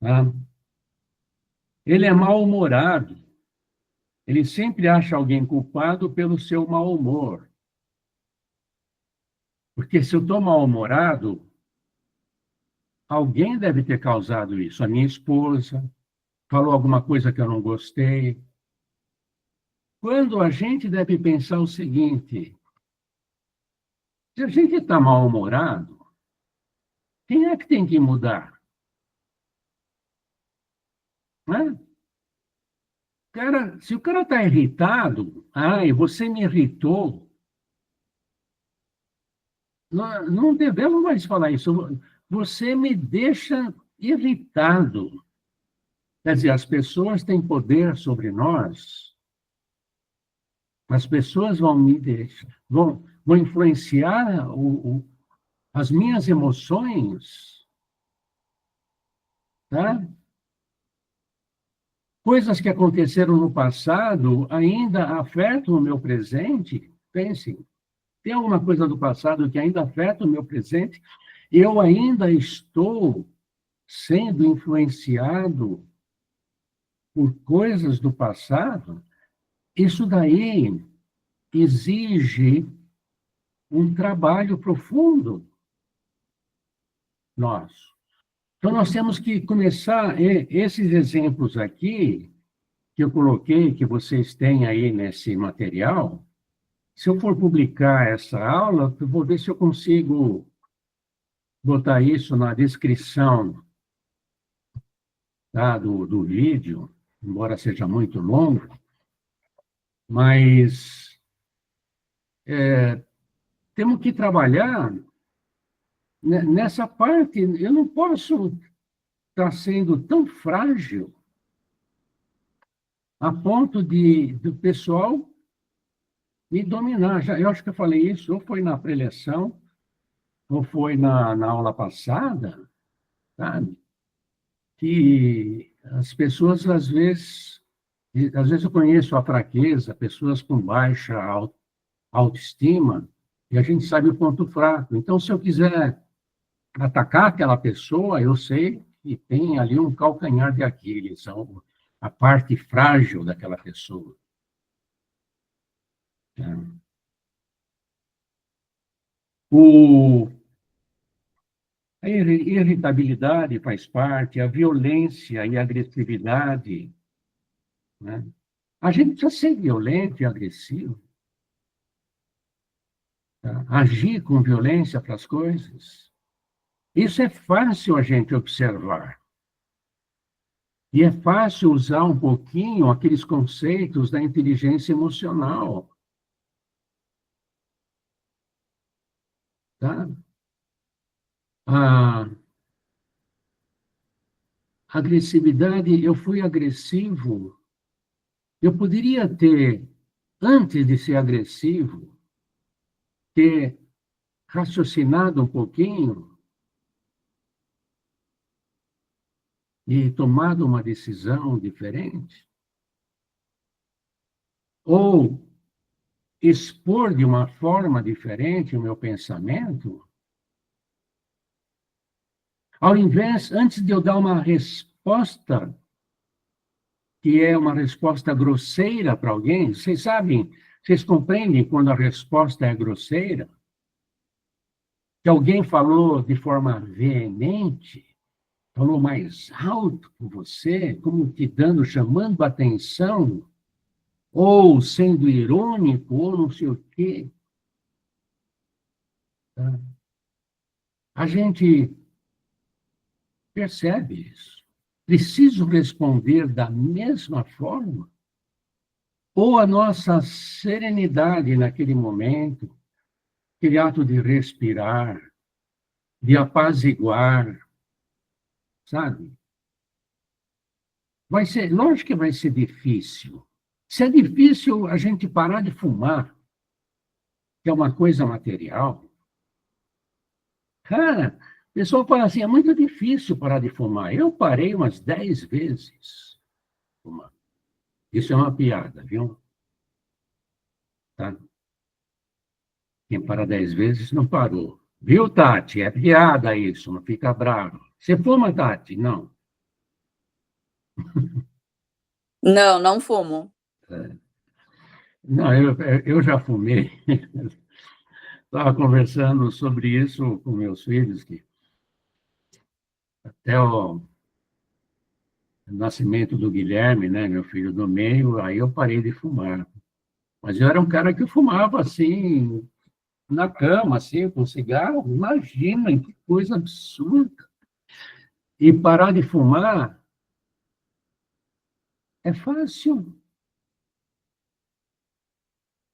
Tá? Ele é mal-humorado. Ele sempre acha alguém culpado pelo seu mau humor. Porque se eu estou mal-humorado, alguém deve ter causado isso. A minha esposa falou alguma coisa que eu não gostei. Quando a gente deve pensar o seguinte: se a gente está mal-humorado, quem é que tem que mudar? Né? Cara, se o cara está irritado, ai, você me irritou, não devemos mais falar isso. Você me deixa irritado. Quer dizer, as pessoas têm poder sobre nós, as pessoas vão me deixar, vão influenciar as minhas emoções, tá? Coisas que aconteceram no passado ainda afetam o meu presente. Pensem, tem alguma coisa do passado que ainda afeta o meu presente? Eu ainda estou sendo influenciado por coisas do passado? Isso daí exige um trabalho profundo nosso. Então, nós temos que começar, esses exemplos aqui, que eu coloquei, que vocês têm aí nesse material, se eu for publicar essa aula, eu vou ver se eu consigo botar isso na descrição, tá, do vídeo, embora seja muito longo, mas temos que trabalhar nessa parte. Eu não posso estar sendo tão frágil a ponto do pessoal me dominar. Eu acho que eu falei isso, ou foi na preleção, ou foi na aula passada, sabe? Que as pessoas, às vezes eu conheço a fraqueza, pessoas com baixa autoestima, e a gente sabe o ponto fraco. Então, se eu quiser atacar aquela pessoa, eu sei que tem ali um calcanhar de Aquiles, a parte frágil daquela pessoa. O, a irritabilidade faz parte, a violência e a agressividade, né? A gente precisa ser violento e agressivo, tá? Agir com violência para as coisas. Isso é fácil a gente observar. E é fácil usar um pouquinho aqueles conceitos da inteligência emocional, tá? A agressividade, eu fui agressivo. Eu poderia ter, antes de ser agressivo, ter raciocinado um pouquinho e tomado uma decisão diferente, ou expor de uma forma diferente o meu pensamento, ao invés, antes de eu dar uma resposta, que é uma resposta grosseira para alguém, vocês sabem, vocês compreendem quando a resposta é grosseira? Que alguém falou de forma veemente, falou mais alto com você, como te dando, chamando a atenção, ou sendo irônico, ou não sei o quê. Tá? A gente percebe isso. Preciso responder da mesma forma? Ou a nossa serenidade naquele momento, aquele ato de respirar, de apaziguar, sabe? Vai ser, lógico que vai ser difícil. Se é difícil a gente parar de fumar, que é uma coisa material, cara, o pessoal fala assim, é muito difícil parar de fumar. Eu parei umas 10 vezes fumar. Isso é uma piada, viu? Tá? Quem para 10 vezes não parou. Viu, Tati? É piada isso, não fica bravo. Você fuma, Tati? Não. Não, não fumo. Não, eu já fumei. Estava conversando sobre isso com meus filhos, que até o nascimento do Guilherme, né, meu filho do meio, aí eu parei de fumar. Mas eu era um cara que fumava assim, na cama, assim, com cigarro. Imagina, que coisa absurda. E parar de fumar é fácil.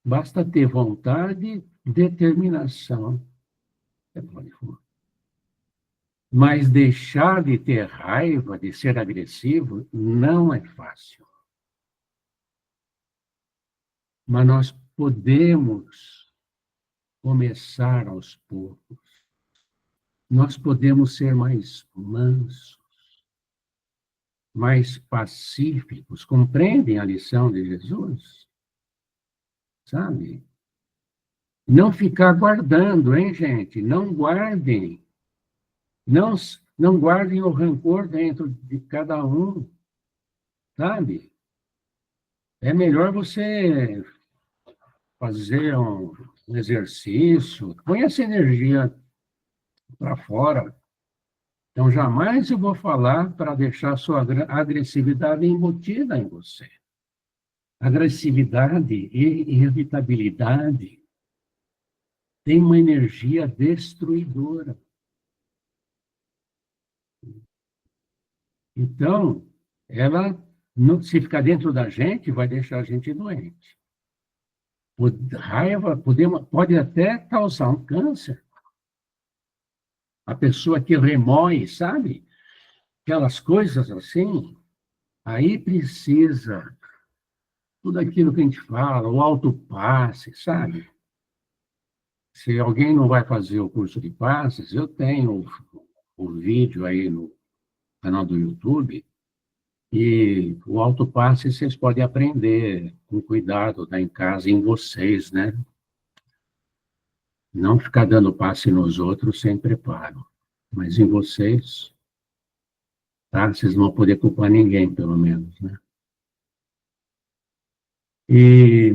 Basta ter vontade, determinação. Você pode fumar. Mas deixar de ter raiva, de ser agressivo, não é fácil. Mas nós podemos começar aos poucos. Nós podemos ser mais mansos, mais pacíficos. Compreendem a lição de Jesus? Sabe? Não ficar guardando, hein, gente? Não guardem. Não, não guardem o rancor dentro de cada um, sabe? É melhor você fazer um exercício, põe essa energia para fora. Então, jamais eu vou falar para deixar a sua agressividade embutida em você. Agressividade e irritabilidade têm uma energia destruidora. Então, ela, se ficar dentro da gente, vai deixar a gente doente. Raiva pode até causar um câncer. A pessoa que remói, sabe? Aquelas coisas assim, aí precisa tudo aquilo que a gente fala, o autopasse, sabe? Se alguém não vai fazer o curso de passes, eu tenho o vídeo aí no canal do YouTube, e o autopasse vocês podem aprender com cuidado, tá em casa, em vocês, né? Não ficar dando passe nos outros sem preparo, mas em vocês, tá? Vocês não vão poder culpar ninguém, pelo menos, né? E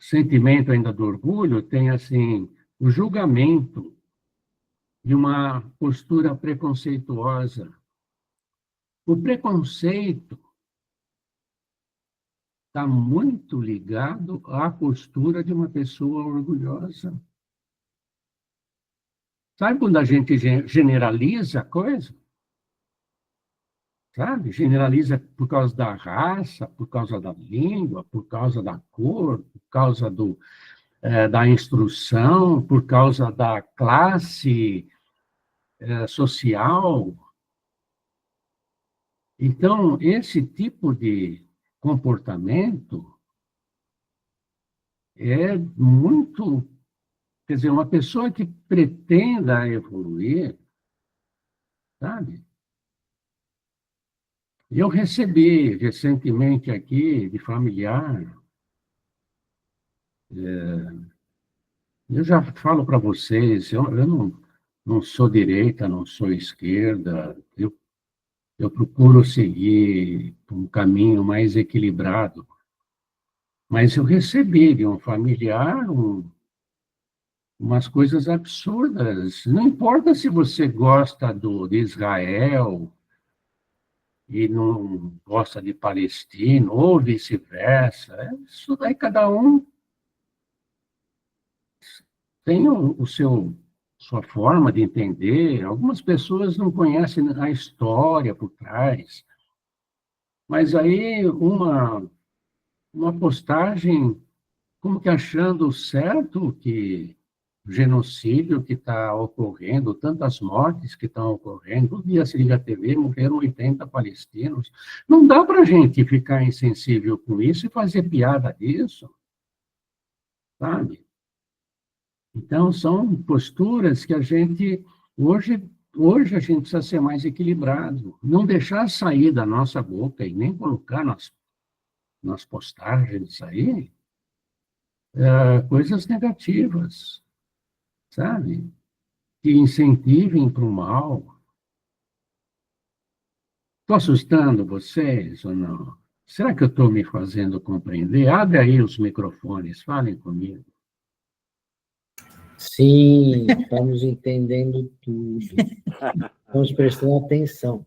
sentimento ainda do orgulho tem, assim, o julgamento de uma postura preconceituosa. O preconceito está muito ligado à postura de uma pessoa orgulhosa. Sabe quando a gente generaliza a coisa? Sabe? Generaliza por causa da raça, por causa da língua, por causa da cor, por causa da instrução, por causa da classe social. Então, esse tipo de comportamento é muito. Quer dizer, uma pessoa que pretenda evoluir, sabe? Eu recebi recentemente aqui, de familiar, eu já falo para vocês, eu não sou direita, não sou esquerda, eu procuro seguir um caminho mais equilibrado. Mas eu recebi de um familiar umas coisas absurdas. Não importa se você gosta de Israel e não gosta de Palestina, ou vice-versa. Isso daí cada um tem sua forma de entender. Algumas pessoas não conhecem a história por trás. Mas aí uma postagem como que achando certo que o genocídio que está ocorrendo, tantas mortes que estão ocorrendo, todo dia se liga a TV, morreram 80 palestinos. Não dá para a gente ficar insensível com isso e fazer piada disso, sabe? Então, são posturas que a gente, hoje a gente precisa ser mais equilibrado, não deixar sair da nossa boca e nem colocar nas postagens aí coisas negativas, sabe? Que incentivem para o mal. Estou assustando vocês ou não? Será que eu estou me fazendo compreender? Abre aí os microfones, falem comigo. Sim, estamos entendendo tudo. Estamos prestando atenção.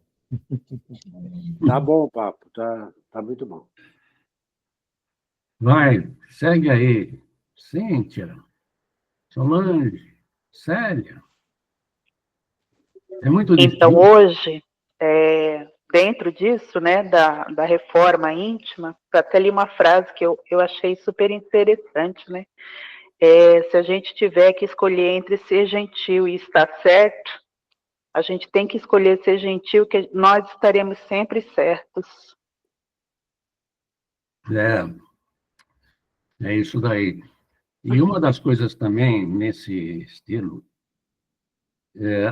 Tá bom o papo, tá muito bom. Vai, segue aí. Cíntia, Solange, Célia. É muito difícil. Então, hoje, dentro disso, né, da reforma íntima, até li uma frase que eu achei super interessante, né? Se a gente tiver que escolher entre ser gentil e estar certo, a gente tem que escolher ser gentil, que nós estaremos sempre certos. É isso daí. E uma das coisas também nesse estilo,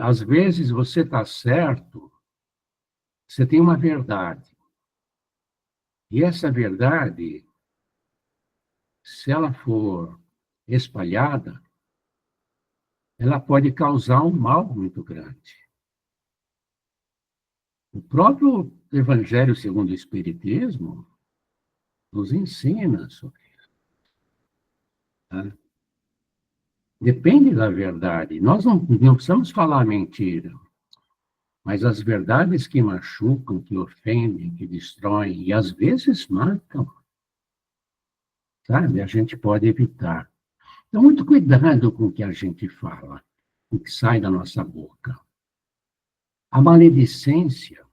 às vezes você está certo, você tem uma verdade. E essa verdade, se ela for espalhada, ela pode causar um mal muito grande. O próprio Evangelho segundo o Espiritismo nos ensina sobre isso. Tá? Depende da verdade. Nós não precisamos falar mentira, mas as verdades que machucam, que ofendem, que destroem, e às vezes matam, sabe? A gente pode evitar. Então, muito cuidado com o que a gente fala, com o que sai da nossa boca. A maledicência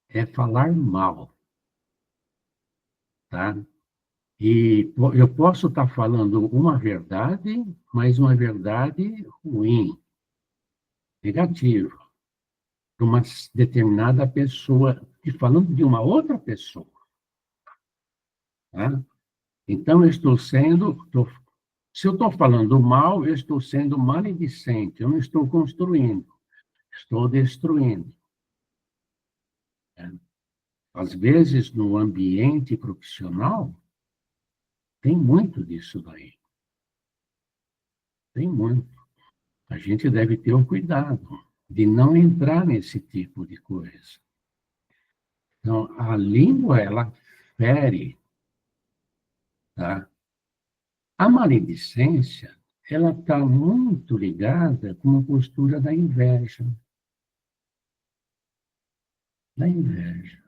é falar mal, tá? E eu posso estar falando uma verdade, mas uma verdade ruim, negativa, para uma determinada pessoa, e falando de uma outra pessoa. Tá? Então, se eu estou falando mal, eu estou sendo maledicente, eu não estou construindo, estou destruindo. Às vezes, no ambiente profissional, tem muito disso daí. Tem muito. A gente deve ter o cuidado de não entrar nesse tipo de coisa. Então, a língua, ela fere, tá? A maledicência, ela está muito ligada com a postura da inveja. Da inveja.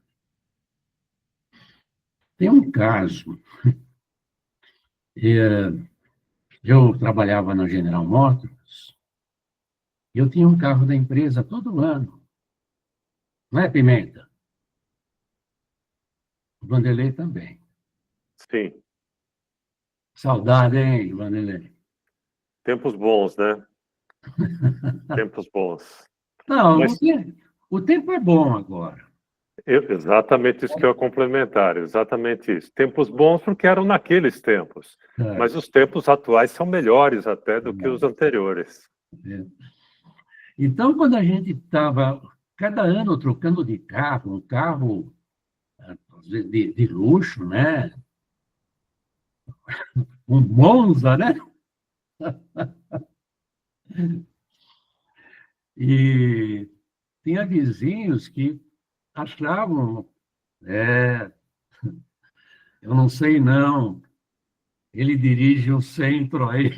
Tem um caso, eu trabalhava na General Motors, eu tinha um carro da empresa todo ano. Não é, Pimenta? O Vanderlei também. Sim. Saudade, hein, Vanderlei? Tempos bons, né? Tempos bons. Não, Mas- o tempo é bom agora. Exatamente isso que eu ia complementar, exatamente isso. Tempos bons porque eram naqueles tempos, É, mas os tempos atuais são melhores até do que os anteriores. Então, quando a gente estava, cada ano, trocando de carro, um carro às vezes, de luxo, né? Um Monza, né? E tinha vizinhos que achavam, eu não sei não, ele dirige um centro aí.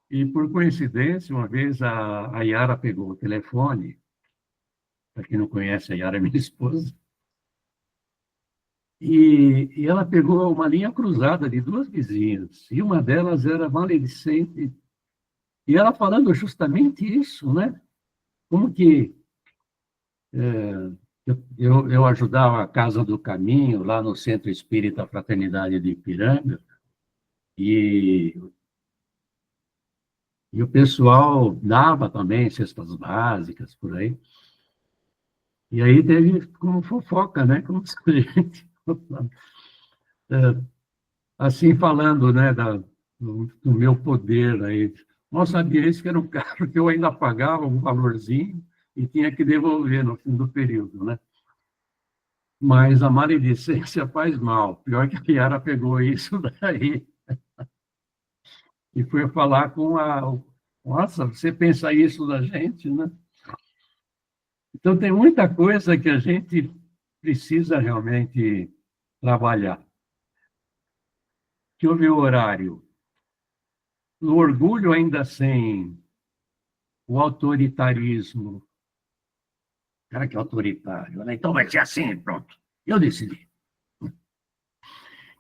E, por coincidência, uma vez a Yara pegou o telefone, para quem não conhece, a Yara é minha esposa, e ela pegou uma linha cruzada de duas vizinhas, e uma delas era maledicente, e ela falando justamente isso, né? Como que eu ajudava a Casa do Caminho, lá no Centro Espírita Fraternidade de Ipiranga, e o pessoal dava também cestas básicas, por aí. E aí teve como fofoca, né? Como se a gente, assim falando, né, do meu poder aí. Mal sabia isso que era um carro que eu ainda pagava um valorzinho e tinha que devolver no fim do período, né? Mas a maledicência faz mal. Pior que a Yara pegou isso daí e foi falar com Nossa, você pensa isso da gente, né? Então, tem muita coisa que a gente precisa realmente trabalhar. Deixa eu ver o horário. O orgulho ainda sem o autoritarismo. Cara, que autoritário, né? Então vai ser assim, pronto. Eu decidi.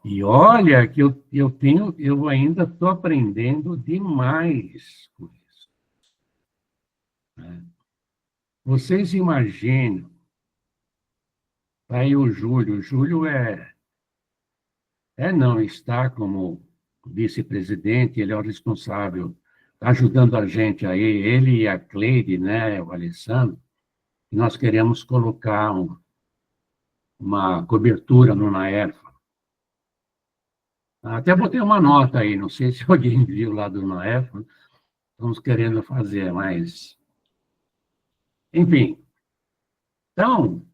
E olha que eu ainda estou aprendendo demais com isso. Né? Vocês imaginam, aí o Júlio não, está como vice-presidente, ele é o responsável, está ajudando a gente aí, ele e a Cleide, né, o Alessandro, e nós queremos colocar uma cobertura no Naerfa. Até botei uma nota aí, não sei se alguém viu lá do Naerfa, estamos querendo fazer, mas... Enfim, então,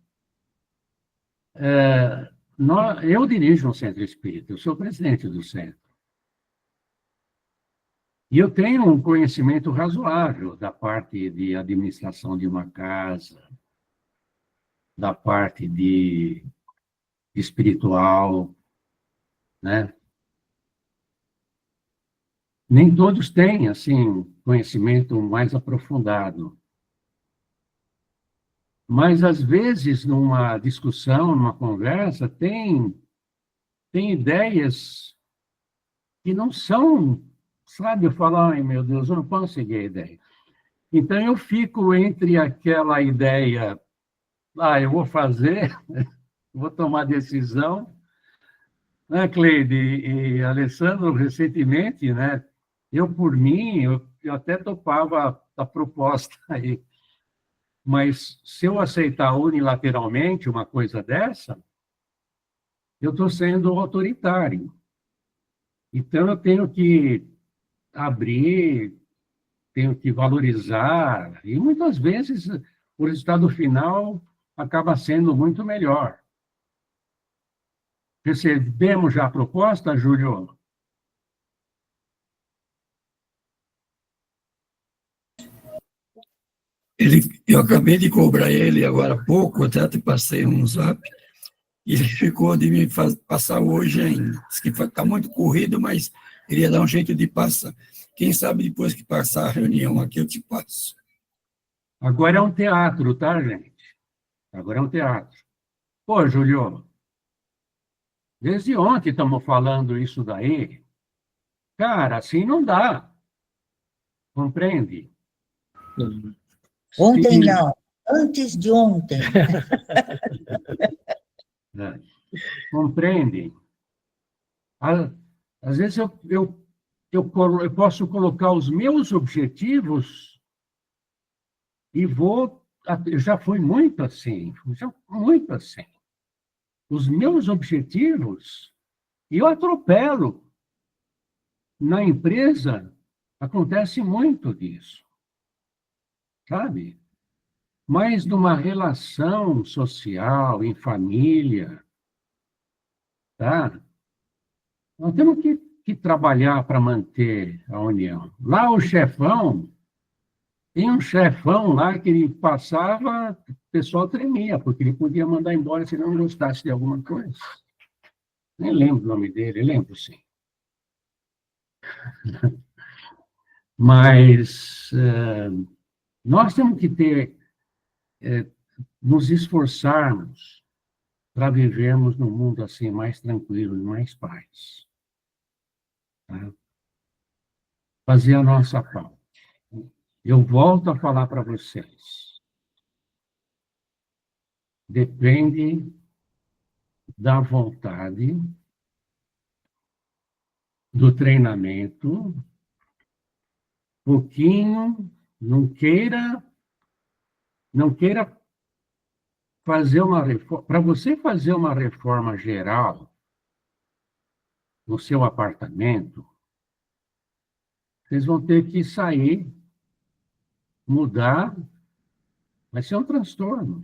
eu dirijo um centro espírita, eu sou presidente do centro. E eu tenho um conhecimento razoável da parte de administração de uma casa, da parte de espiritual, né? Nem todos têm, assim, conhecimento mais aprofundado. Mas, às vezes, numa discussão, numa conversa, tem ideias que não são, sabe, eu falo, ai, meu Deus, eu não posso seguir a ideia. Então, eu fico entre aquela ideia, eu vou fazer, vou tomar decisão, né, Cleide e Alessandro, recentemente, né, eu, por mim, eu até topava a proposta aí, mas se eu aceitar unilateralmente uma coisa dessa, eu estou sendo autoritário. Então, eu tenho que abrir, tenho que valorizar, e muitas vezes o resultado final acaba sendo muito melhor. Recebemos já a proposta, Júlio? Eu acabei de cobrar ele agora há pouco, até te passei um zap, e ele ficou de me passar hoje ainda. Diz que está muito corrido, mas queria dar um jeito de passar. Quem sabe depois que passar a reunião aqui eu te passo. Agora é um teatro, tá, gente? Agora é um teatro. Pô, Júlio, desde ontem estamos falando isso daí. Cara, assim não dá. Compreende? Ontem não, antes de ontem. Compreende? Às vezes eu posso colocar os meus objetivos e eu já fui muito assim, muito assim. Os meus objetivos, e eu atropelo. Na empresa, acontece muito disso, sabe? Mas numa relação social, em família, tá? Nós temos que trabalhar para manter a união. Lá o chefão, tem um chefão lá que ele passava, o pessoal tremia, porque ele podia mandar embora se não gostasse de alguma coisa. Nem lembro o nome dele, lembro sim. Mas nós temos que nos esforçarmos para vivermos num mundo assim mais tranquilo, mais paz. Tá? Fazer a nossa parte. Eu volto a falar para vocês. Depende da vontade, do treinamento, pouquinho, não queira fazer uma reforma. Para você fazer uma reforma geral no seu apartamento, vocês vão ter que sair, mudar, vai ser um transtorno.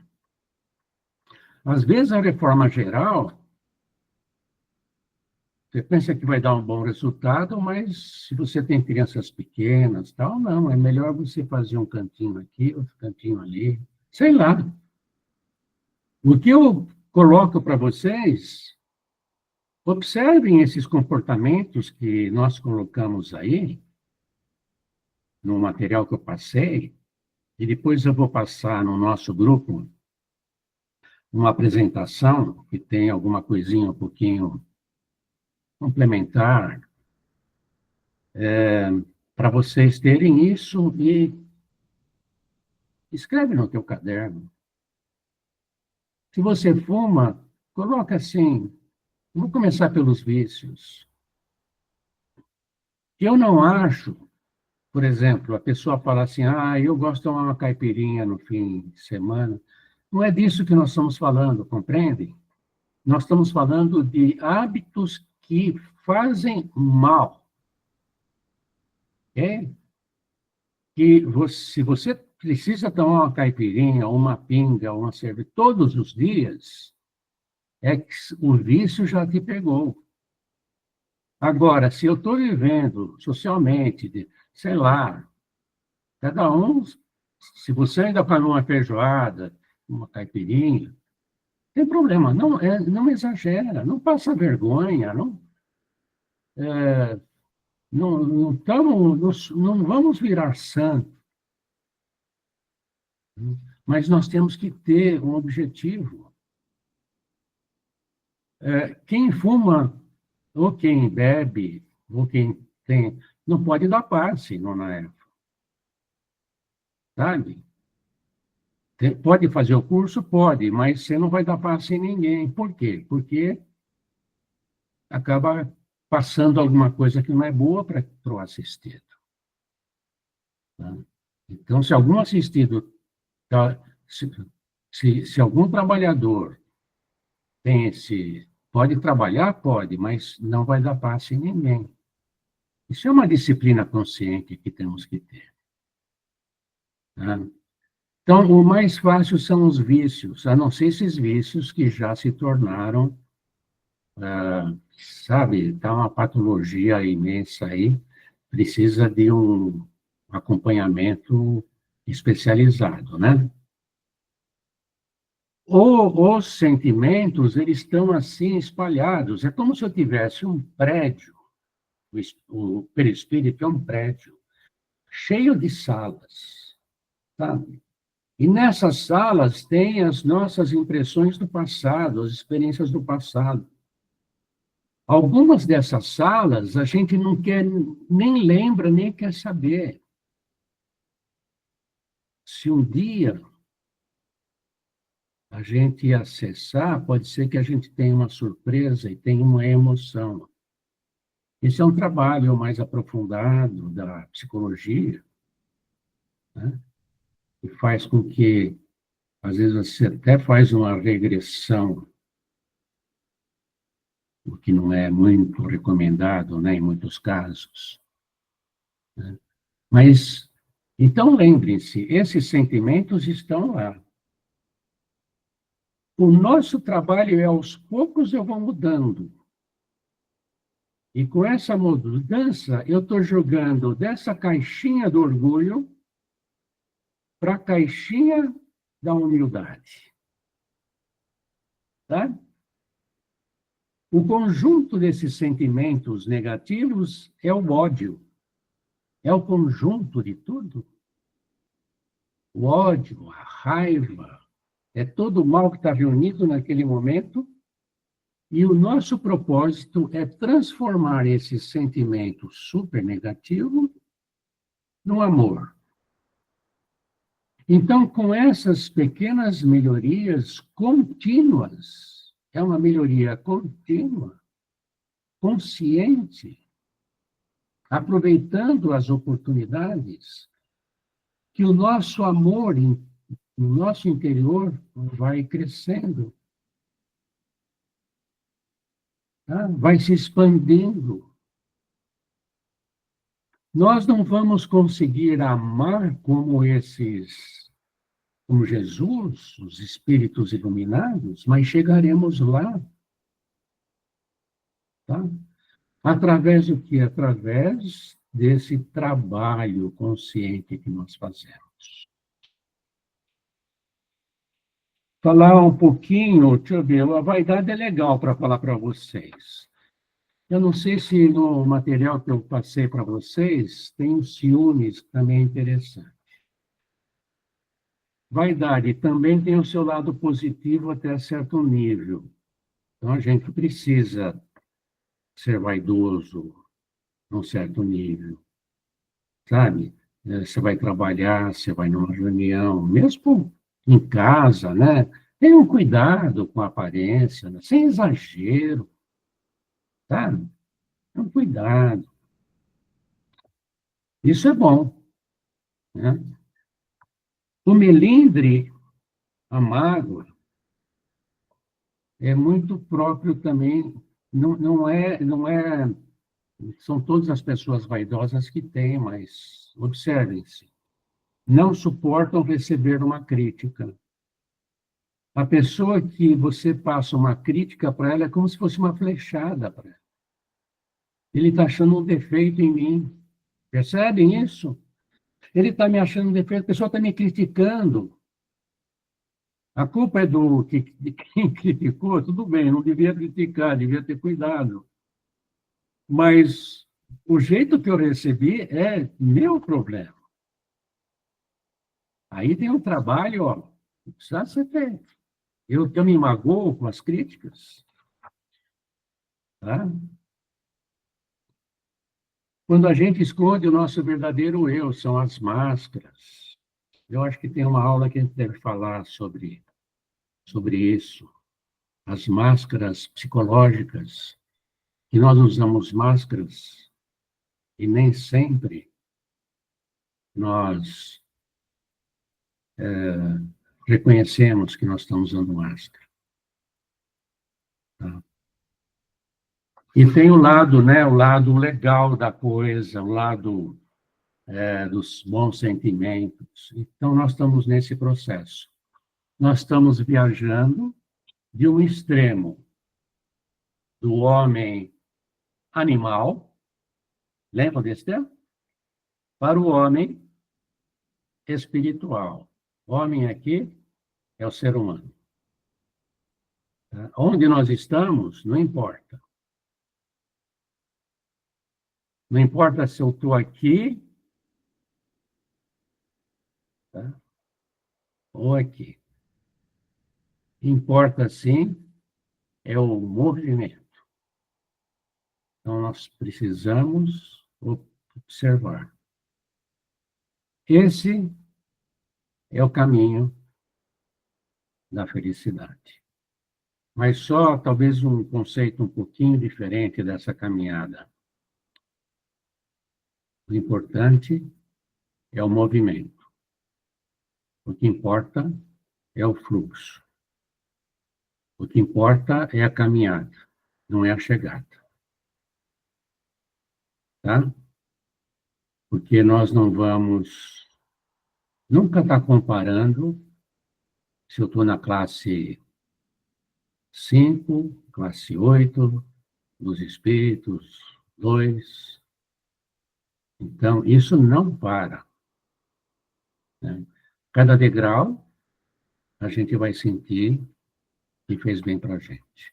Às vezes, a reforma geral Você pensa que vai dar um bom resultado, mas se você tem crianças pequenas, tal, não, é melhor você fazer um cantinho aqui, outro cantinho ali, sei lá. O que eu coloco para vocês, observem esses comportamentos que nós colocamos aí, no material que eu passei, e depois eu vou passar no nosso grupo uma apresentação que tem alguma coisinha um pouquinho complementar, para vocês terem isso e escreve no teu caderno. Se você fuma, coloca assim, vou começar pelos vícios. Eu não acho, por exemplo, a pessoa fala assim, eu gosto de tomar uma caipirinha no fim de semana. Não é disso que nós estamos falando, compreendem? Nós estamos falando de hábitos que fazem mal. Okay? Que se você precisa tomar uma caipirinha, uma pinga, uma cerveja todos os dias, é que o vício já te pegou. Agora, se eu estou vivendo socialmente, sei lá, cada um, se você ainda come uma feijoada, uma caipirinha, tem problema, não exagera, não passa vergonha, não vamos virar santo, mas nós temos que ter um objetivo. Quem fuma, ou quem bebe, ou quem tem, não pode dar passe no NAEF. Sabe? Pode fazer o curso? Pode, mas você não vai dar passe em ninguém. Por quê? Porque acaba passando alguma coisa que não é boa para o assistido. Tá? Então, se algum assistido, se algum trabalhador tem pode trabalhar? Pode, mas não vai dar passe em ninguém. Isso é uma disciplina consciente que temos que ter. Tá? Então, o mais fácil são os vícios, a não ser esses vícios que já se tornaram, sabe, tá uma patologia imensa aí, precisa de um acompanhamento especializado, né? Os sentimentos, eles estão assim espalhados, é como se eu tivesse um prédio, o perispírito é um prédio, cheio de salas, sabe? E nessas salas tem as nossas impressões do passado, as experiências do passado. Algumas dessas salas a gente não quer, nem lembra, nem quer saber. Se um dia a gente acessar, pode ser que a gente tenha uma surpresa e tenha uma emoção. Esse é um trabalho mais aprofundado da psicologia, né? Que faz com que, às vezes, você até faz uma regressão, o que não é muito recomendado, né, em muitos casos. Né? Mas, então, lembrem-se, esses sentimentos estão lá. O nosso trabalho é, aos poucos, eu vou mudando. E com essa mudança, eu estou jogando dessa caixinha do orgulho para a caixinha da humildade. Tá? O conjunto desses sentimentos negativos é o ódio. É o conjunto de tudo. O ódio, a raiva, é todo o mal que está reunido naquele momento. E o nosso propósito é transformar esse sentimento super negativo no amor. Então, com essas pequenas melhorias contínuas, é uma melhoria contínua, consciente, aproveitando as oportunidades, que o nosso amor no nosso interior vai crescendo, tá? Vai se expandindo. Nós não vamos conseguir amar como Jesus, os espíritos iluminados, mas chegaremos lá. Tá? Através do quê? Através desse trabalho consciente que nós fazemos. Falar um pouquinho, deixa eu ver, a vaidade é legal para falar para vocês. Eu não sei se no material que eu passei para vocês tem os ciúmes, que também é interessante. Vaidade também tem o seu lado positivo até certo nível. Então, a gente precisa ser vaidoso num certo nível, sabe? Você vai trabalhar, você vai numa reunião, mesmo em casa, né? Tenha um cuidado com a aparência, né? Sem exagero, sabe? Tenha um cuidado. Isso é bom, né? O melindre, a mágoa, é muito próprio também, não é, são todas as pessoas vaidosas que têm, mas observem-se, não suportam receber uma crítica. A pessoa que você passa uma crítica para ela é como se fosse uma flechada para ela. Ele está achando um defeito em mim. Percebem isso? Ele está me achando um defeito, a pessoa está me criticando. A culpa é de quem criticou, tudo bem, não devia criticar, devia ter cuidado. Mas o jeito que eu recebi é meu problema. Aí tem um trabalho, ó, que precisa ser feito. Eu me magoo com as críticas. Tá? Quando a gente esconde o nosso verdadeiro eu, são as máscaras. Eu acho que tem uma aula que a gente deve falar sobre isso. As máscaras psicológicas, que nós usamos máscaras e nem sempre nós reconhecemos que nós estamos usando máscara. Tá? E tem o lado, né, o lado legal da coisa, o lado dos bons sentimentos. Então, nós estamos nesse processo. Nós estamos viajando de um extremo do homem animal, lembra desse termo? Para o homem espiritual. O homem aqui é o ser humano. Tá? Onde nós estamos, não importa. Não importa se eu estou aqui, tá? Ou aqui. Importa, sim, é o movimento. Então, nós precisamos observar. Esse é o caminho da felicidade. Mas só, talvez, um conceito um pouquinho diferente dessa caminhada. O importante é o movimento. O que importa é o fluxo. O que importa é a caminhada, não é a chegada. Tá? Porque nós não vamos nunca estar comparando se eu estou na classe 5, classe 8, dos espíritos, 2. Então, isso não para. Né? Cada degrau, a gente vai sentir que fez bem para a gente.